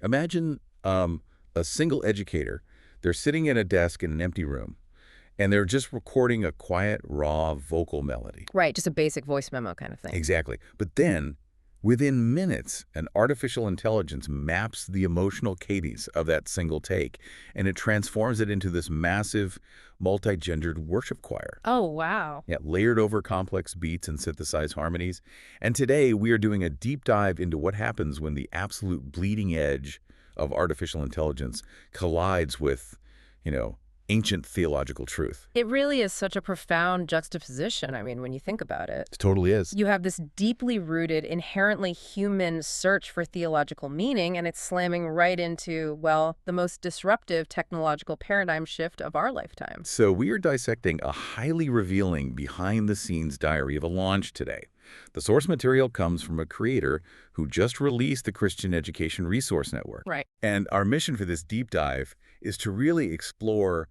Imagine a single educator. They're sitting at a desk in an empty room, and they're just recording a quiet, raw vocal melody. Right, just a basic voice memo kind of thing. Exactly. But then, within minutes, an artificial intelligence maps the emotional cadence of that single take, and it transforms it into this massive, multi-gendered worship choir. Oh, wow. Yeah, layered over complex beats and synthesized harmonies. And today, we are doing a deep dive into what happens when the absolute bleeding edge of artificial intelligence collides with, ancient theological truth. It really is such a profound juxtaposition, I mean, when you think about it. It totally is. You have this deeply rooted, inherently human search for theological meaning, and it's slamming right into, well, the most disruptive technological paradigm shift of our lifetime. So we are dissecting a highly revealing behind-the-scenes diary of a launch today. The source material comes from a creator who just released the Christian Education Resource Network. Right. And our mission for this deep dive is to really explore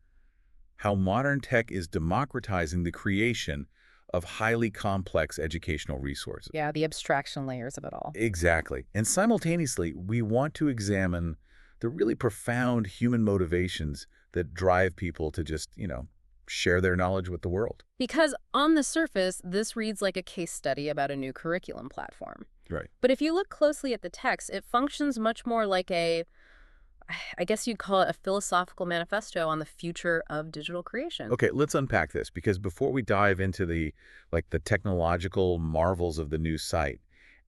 how modern tech is democratizing the creation of highly complex educational resources. Yeah, the abstraction layers of it all. Exactly. And simultaneously, we want to examine the really profound human motivations that drive people to just, share their knowledge with the world. Because on the surface, this reads like a case study about a new curriculum platform. Right. But if you look closely at the text, it functions much more like I guess you'd call it a philosophical manifesto on the future of digital creation. Okay, let's unpack this, because before we dive into the technological marvels of the new site,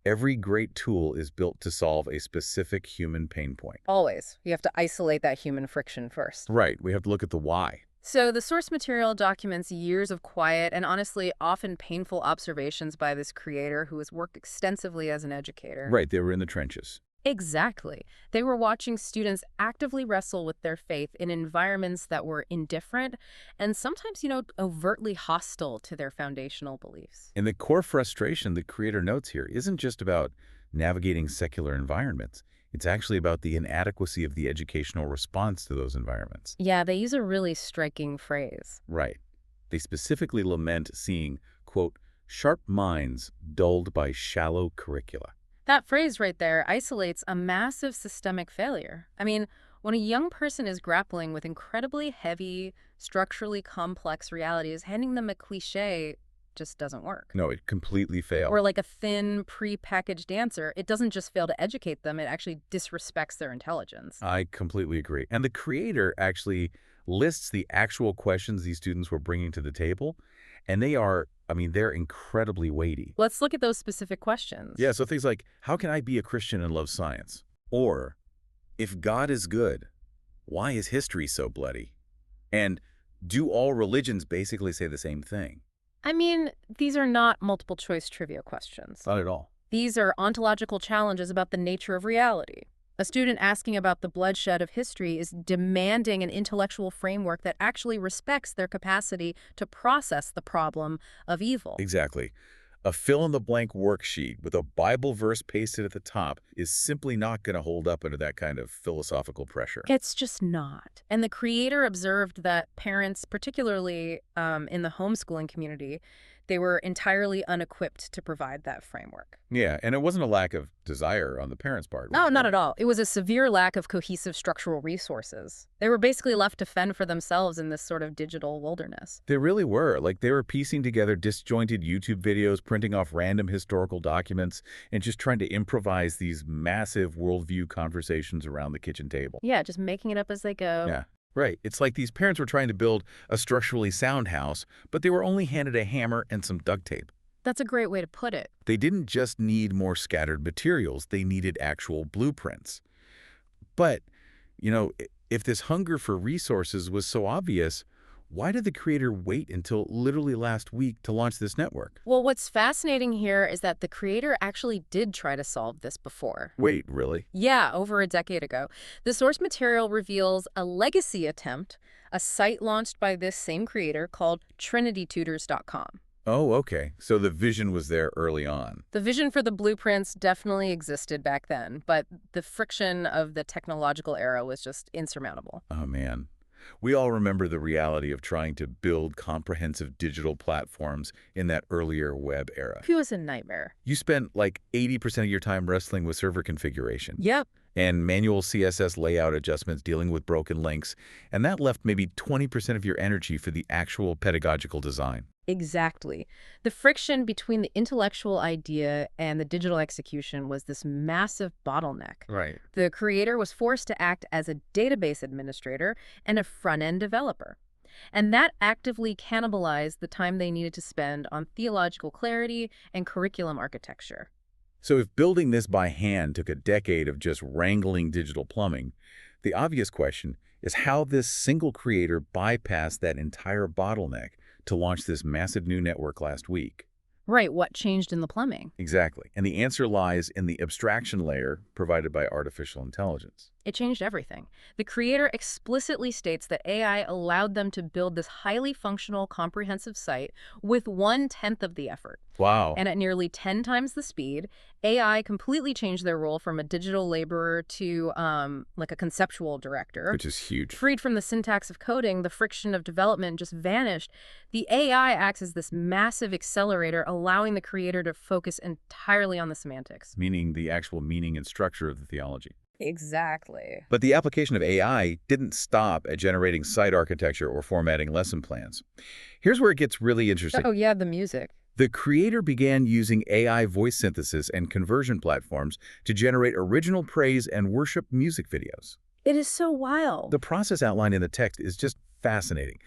every great tool is built to solve a specific human pain point. Always. You have to isolate that human friction first. Right. We have to look at the why. So the source material documents years of quiet and honestly often painful observations by this creator who has worked extensively as an educator. Right. They were in the trenches. Exactly. They were watching students actively wrestle with their faith in environments that were indifferent and sometimes, overtly hostile to their foundational beliefs. And the core frustration the creator notes here isn't just about navigating secular environments. It's actually about the inadequacy of the educational response to those environments. Yeah, they use a really striking phrase. Right. They specifically lament seeing, quote, sharp minds dulled by shallow curricula. That phrase right there isolates a massive systemic failure. I mean, when a young person is grappling with incredibly heavy, structurally complex realities, handing them a cliché just doesn't work. No, it completely failed. Or like a thin, pre-packaged answer, it doesn't just fail to educate them, it actually disrespects their intelligence. I completely agree. And the creator actually lists the actual questions these students were bringing to the table, and they're incredibly weighty. Let's look at those specific questions. Yeah, so things like, how can I be a Christian and love science? Or, if God is good, why is history so bloody? And do all religions basically say the same thing? I mean, these are not multiple choice trivia questions. Not at all. These are ontological challenges about the nature of reality. A student asking about the bloodshed of history is demanding an intellectual framework that actually respects their capacity to process the problem of evil. Exactly. A fill-in-the-blank worksheet with a Bible verse pasted at the top is simply not going to hold up under that kind of philosophical pressure. It's just not. And the creator observed that parents, particularly in the homeschooling community, they were entirely unequipped to provide that framework. Yeah, and it wasn't a lack of desire on the parents' part. No, not at all. It was a severe lack of cohesive structural resources. They were basically left to fend for themselves in this sort of digital wilderness. They really were. They were piecing together disjointed YouTube videos, printing off random historical documents, and just trying to improvise these massive worldview conversations around the kitchen table. Yeah, just making it up as they go. Yeah. Right. It's like these parents were trying to build a structurally sound house, but they were only handed a hammer and some duct tape. That's a great way to put it. They didn't just need more scattered materials, they needed actual blueprints. But, if this hunger for resources was so obvious, why did the creator wait until literally last week to launch this network? Well, what's fascinating here is that the creator actually did try to solve this before. Wait, really? Yeah, over a decade ago. The source material reveals a legacy attempt, a site launched by this same creator called trinitytutors.com. Oh, okay. So the vision was there early on. The vision for the blueprints definitely existed back then, but the friction of the technological era was just insurmountable. Oh, man. We all remember the reality of trying to build comprehensive digital platforms in that earlier web era. It was a nightmare. You spent 80% of your time wrestling with server configuration. Yep. and manual CSS layout adjustments dealing with broken links, and that left maybe 20% of your energy for the actual pedagogical design. Exactly. The friction between the intellectual idea and the digital execution was this massive bottleneck. Right. The creator was forced to act as a database administrator and a front-end developer. And that actively cannibalized the time they needed to spend on theological clarity and curriculum architecture. So if building this by hand took a decade of just wrangling digital plumbing, the obvious question is how this single creator bypassed that entire bottleneck to launch this massive new network last week. Right, what changed in the plumbing? Exactly. And the answer lies in the abstraction layer provided by artificial intelligence. It changed everything. The creator explicitly states that AI allowed them to build this highly functional, comprehensive site with 1/10 of the effort. Wow. And at nearly 10 times the speed, AI completely changed their role from a digital laborer to like a conceptual director. Which is huge. Freed from the syntax of coding, the friction of development just vanished. The AI acts as this massive accelerator, allowing the creator to focus entirely on the semantics. Meaning the actual meaning and structure of the theology. Exactly. But the application of AI didn't stop at generating site architecture or formatting lesson plans. Here's where it gets really interesting. Oh, yeah, the music. The creator began using AI voice synthesis and conversion platforms to generate original praise and worship music videos. It is so wild. The process outlined in the text is just fascinating.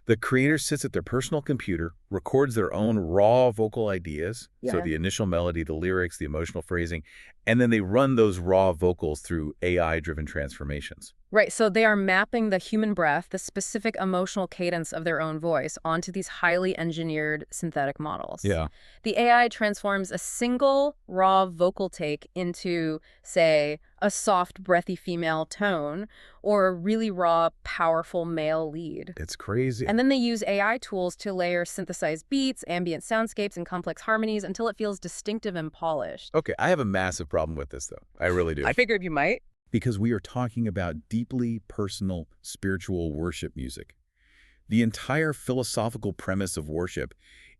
The creator sits at their personal computer, records their own raw vocal ideas, so Yeah. the initial melody, the lyrics, the emotional phrasing, and then they run those raw vocals through AI-driven transformations. Right, so they are mapping the human breath, the specific emotional cadence of their own voice, onto these highly engineered synthetic models. Yeah. The AI transforms a single raw vocal take into, say, a soft, breathy female tone or a really raw, powerful male lead. It's crazy. And then they use AI tools to layer synthesized beats, ambient soundscapes, and complex harmonies until it feels distinctive and polished. Okay, I have a massive problem with this, though. I really do. I figured you might. Because we are talking about deeply personal, spiritual worship music. The entire philosophical premise of worship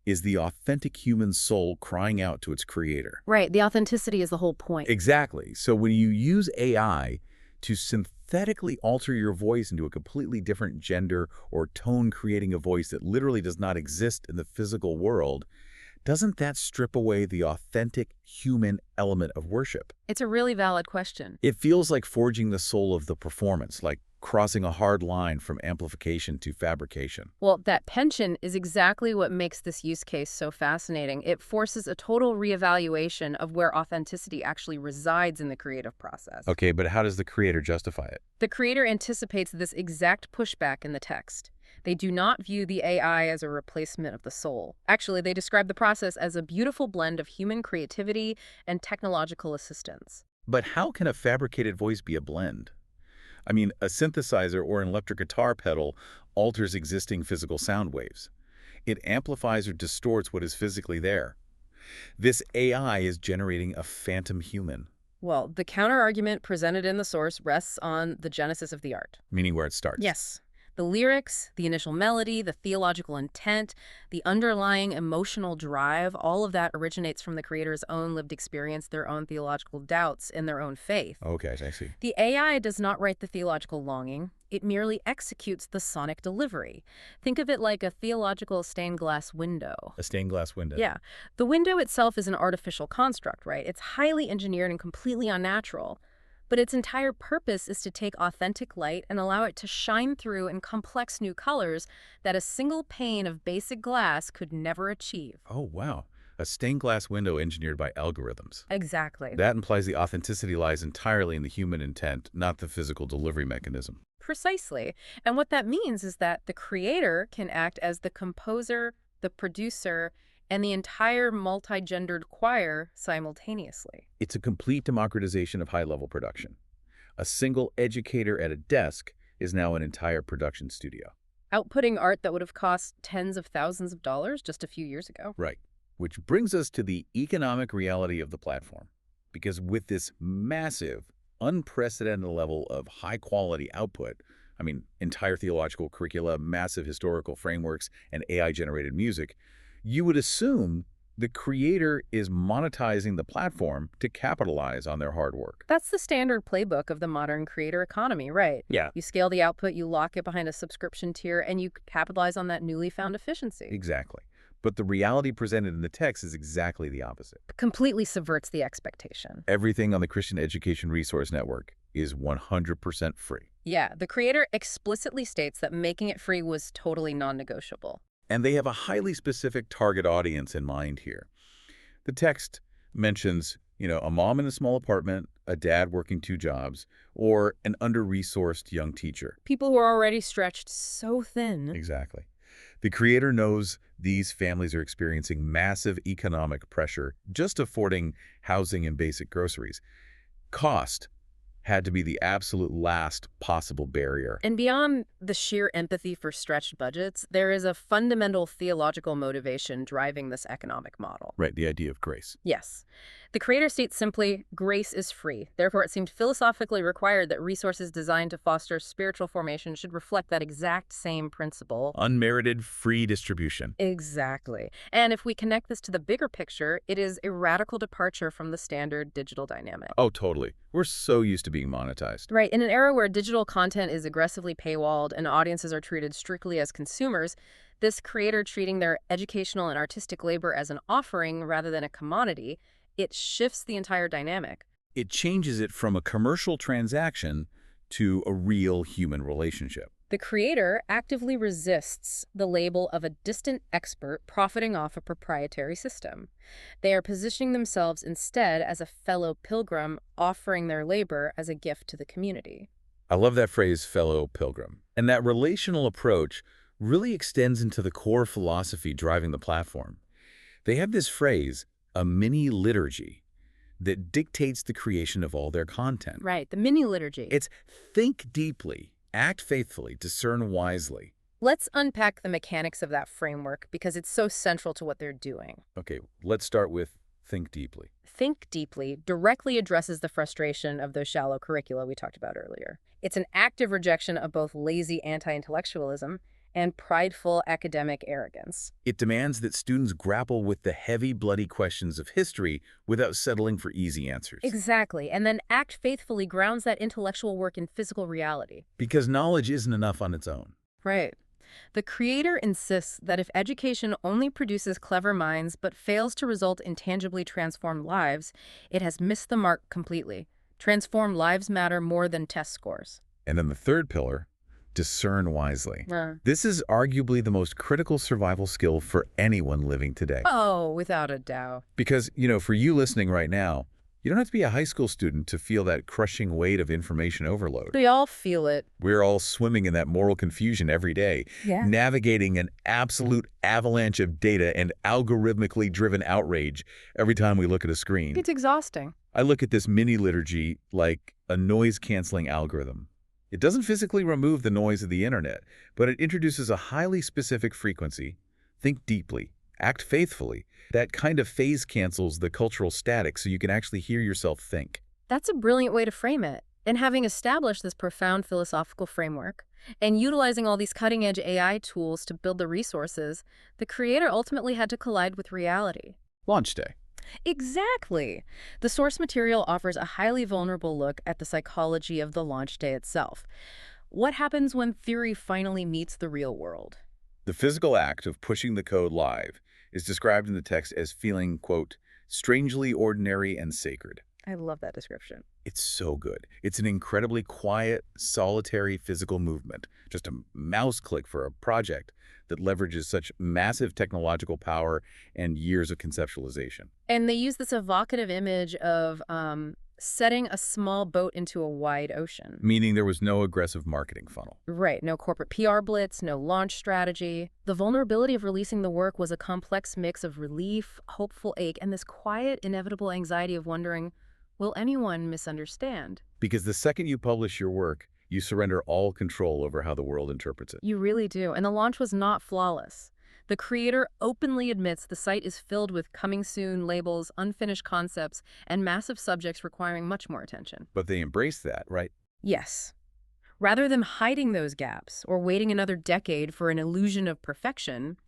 is the authentic human soul crying out to its creator. Right, the authenticity is the whole point. Exactly. So when you use AI to synthetically alter your voice into a completely different gender or tone, creating a voice that literally does not exist in the physical world, doesn't that strip away the authentic human element of worship? It's a really valid question. It feels like forging the soul of the performance, like crossing a hard line from amplification to fabrication. Well, that tension is exactly what makes this use case so fascinating. It forces a total reevaluation of where authenticity actually resides in the creative process. Okay, but how does the creator justify it? The creator anticipates this exact pushback in the text. They do not view the AI as a replacement of the soul. Actually, they describe the process as a beautiful blend of human creativity and technological assistance. But how can a fabricated voice be a blend? I mean, a synthesizer or an electric guitar pedal alters existing physical sound waves. It amplifies or distorts what is physically there. This AI is generating a phantom human. Well, the counterargument presented in the source rests on the genesis of the art. Meaning where it starts. Yes. The lyrics, the initial melody, the theological intent, the underlying emotional drive, all of that originates from the creator's own lived experience, their own theological doubts, and their own faith. Okay, I see. The AI does not write the theological longing. It merely executes the sonic delivery. Think of it like a theological stained glass window. A stained glass window. Yeah. The window itself is an artificial construct, right? It's highly engineered and completely unnatural. But its entire purpose is to take authentic light and allow it to shine through in complex new colors that a single pane of basic glass could never achieve. Oh, wow. A stained glass window engineered by algorithms. Exactly. That implies the authenticity lies entirely in the human intent, not the physical delivery mechanism. Precisely. And what that means is that the creator can act as the composer, the producer, and the entire multi-gendered choir simultaneously. It's a complete democratization of high-level production. A single educator at a desk is now an entire production studio. Outputting art that would have cost tens of thousands of dollars just a few years ago. Right. Which brings us to the economic reality of the platform. Because with this massive, unprecedented level of high-quality output, I mean, entire theological curricula, massive historical frameworks, and AI-generated music, you would assume The creator is monetizing the platform to capitalize on their hard work. That's the standard playbook of the modern creator economy, right? Yeah, You scale the output, you lock it behind a subscription tier, and you capitalize on that newly found efficiency. exactly. But the reality presented in the text is exactly the opposite. Completely subverts the expectation. Everything on the Christian Education Resource Network is 100% free. Yeah, the creator explicitly states that making it free was totally non-negotiable. And they have a highly specific target audience in mind here. The text mentions, a mom in a small apartment, a dad working 2 jobs, or an under-resourced young teacher. People who are already stretched so thin. Exactly. The creator knows these families are experiencing massive economic pressure just affording housing and basic groceries. Cost had to be the absolute last possible barrier. And beyond the sheer empathy for stretched budgets, there is a fundamental theological motivation driving this economic model. Right, the idea of grace. Yes. The creator states simply, grace is free. Therefore, it seemed philosophically required that resources designed to foster spiritual formation should reflect that exact same principle. Unmerited free distribution. Exactly. And if we connect this to the bigger picture, it is a radical departure from the standard digital dynamic. Oh, totally. We're so used to being monetized. Right. In an era where digital content is aggressively paywalled and audiences are treated strictly as consumers, this creator treating their educational and artistic labor as an offering rather than a commodity, it shifts the entire dynamic. It changes it from a commercial transaction to a real human relationship. The creator actively resists the label of a distant expert profiting off a proprietary system. They are positioning themselves instead as a fellow pilgrim offering their labor as a gift to the community. I love that phrase, fellow pilgrim. And that relational approach really extends into the core philosophy driving the platform. They have this phrase, a mini liturgy, that dictates the creation of all their content. Right, the mini liturgy. It's think deeply, act faithfully, discern wisely. Let's unpack the mechanics of that framework because it's so central to what they're doing. Okay, let's start with think deeply. Think deeply directly addresses the frustration of those shallow curricula we talked about earlier. It's an active rejection of both lazy anti-intellectualism and prideful academic arrogance. It demands that students grapple with the heavy, bloody questions of history without settling for easy answers. Exactly, and then act faithfully grounds that intellectual work in physical reality. Because knowledge isn't enough on its own. Right. The creator insists that if education only produces clever minds but fails to result in tangibly transformed lives, it has missed the mark completely. Transformed lives matter more than test scores. And then the third pillar, discern wisely. Uh. This is arguably the most critical survival skill for anyone living today. Oh, without a doubt. Because, for you listening right now, you don't have to be a high school student to feel that crushing weight of information overload. We all feel it. We're all swimming in that moral confusion every day, navigating an absolute avalanche of data and algorithmically driven outrage every time we look at a screen. It's exhausting. I look at this mini liturgy like a noise-canceling algorithm. It doesn't physically remove the noise of the internet, but it introduces a highly specific frequency. Think deeply, act faithfully. That kind of phase cancels the cultural static so you can actually hear yourself think. That's a brilliant way to frame it. And having established this profound philosophical framework and utilizing all these cutting-edge AI tools to build the resources, the creator ultimately had to collide with reality. Launch day. Exactly. The source material offers a highly vulnerable look at the psychology of the launch day itself. What happens when theory finally meets the real world? The physical act of pushing the code live is described in the text as feeling, quote, strangely ordinary and sacred. I love that description. It's so good. It's an incredibly quiet, solitary physical movement, just a mouse click for a project that leverages such massive technological power and years of conceptualization. And they use this evocative image of setting a small boat into a wide ocean. Meaning there was no aggressive marketing funnel. Right, no corporate PR blitz, no launch strategy. The vulnerability of releasing the work was a complex mix of relief, hopeful ache, and this quiet, inevitable anxiety of wondering, will anyone misunderstand? Because the second you publish your work, you surrender all control over how the world interprets it. You really do, and the launch was not flawless. The creator openly admits the site is filled with coming soon labels, unfinished concepts, and massive subjects requiring much more attention. But they embrace that, right? Yes. Rather than hiding those gaps or waiting another decade for an illusion of perfection,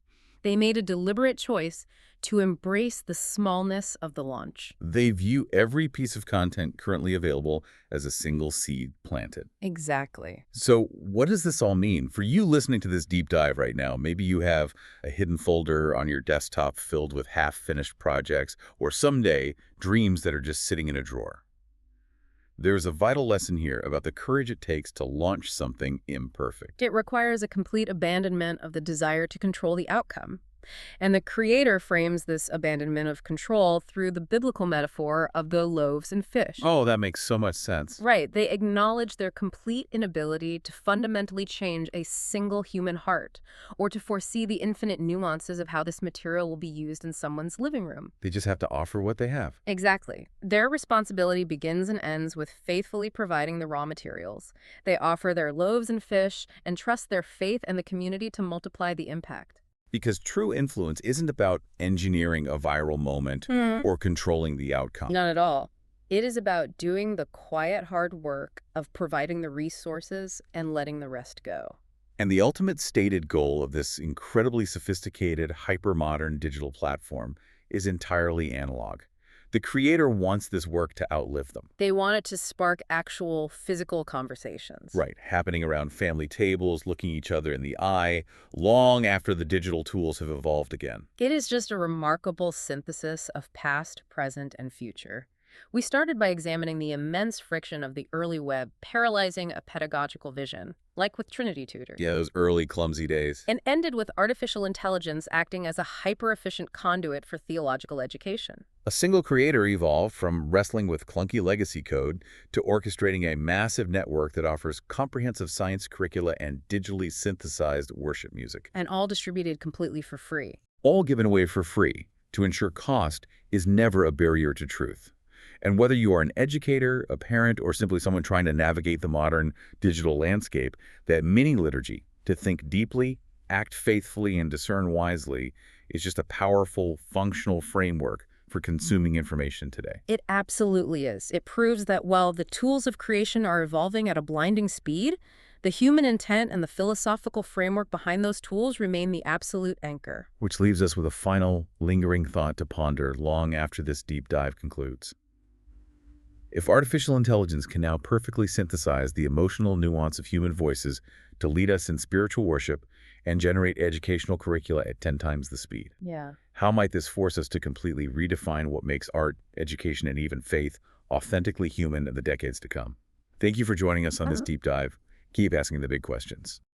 They made a deliberate choice to embrace the smallness of the launch. They view every piece of content currently available as a single seed planted. Exactly. So what does this all mean? For you listening to this deep dive right now, maybe you have a hidden folder on your desktop filled with half-finished projects, or someday, dreams that are just sitting in a drawer. There's a vital lesson here about the courage it takes to launch something imperfect. It requires a complete abandonment of the desire to control the outcome. And the creator frames this abandonment of control through the biblical metaphor of the loaves and fish. Oh, that makes so much sense. Right, they acknowledge their complete inability to fundamentally change a single human heart, or to foresee the infinite nuances of how this material will be used in someone's living room. They just have to offer what they have. Exactly. Their responsibility begins and ends with faithfully providing the raw materials. They offer their loaves and fish and trust their faith and the community to multiply the impact. Because true influence isn't about engineering a viral moment or controlling the outcome. Not at all. It is about doing the quiet, hard work of providing the resources and letting the rest go. And the ultimate stated goal of this incredibly sophisticated, hyper-modern digital platform is entirely analog. The creator wants this work to outlive them. They want it to spark actual physical conversations. Right, happening around family tables, looking each other in the eye, long after the digital tools have evolved again. It is just a remarkable synthesis of past, present, and future. We started by examining the immense friction of the early web paralyzing a pedagogical vision, like with Trinity Tutor. Yeah, those early clumsy days. And ended with artificial intelligence acting as a hyper-efficient conduit for theological education. A single creator evolved from wrestling with clunky legacy code to orchestrating a massive network that offers comprehensive science curricula and digitally synthesized worship music. And all distributed completely for free. All given away for free to ensure cost is never a barrier to truth. And whether you are an educator, a parent, or simply someone trying to navigate the modern digital landscape, that mini liturgy, to think deeply, act faithfully, and discern wisely, is just a powerful, functional framework for consuming information today. It absolutely is. It proves that while the tools of creation are evolving at a blinding speed, the human intent and the philosophical framework behind those tools remain the absolute anchor. Which leaves us with a final, lingering thought to ponder long after this deep dive concludes. If artificial intelligence can now perfectly synthesize the emotional nuance of human voices to lead us in spiritual worship and generate educational curricula at 10 times the speed, Yeah. how might this force us to completely redefine what makes art, education, and even faith authentically human in the decades to come? Thank you for joining us on this deep dive. Keep asking the big questions.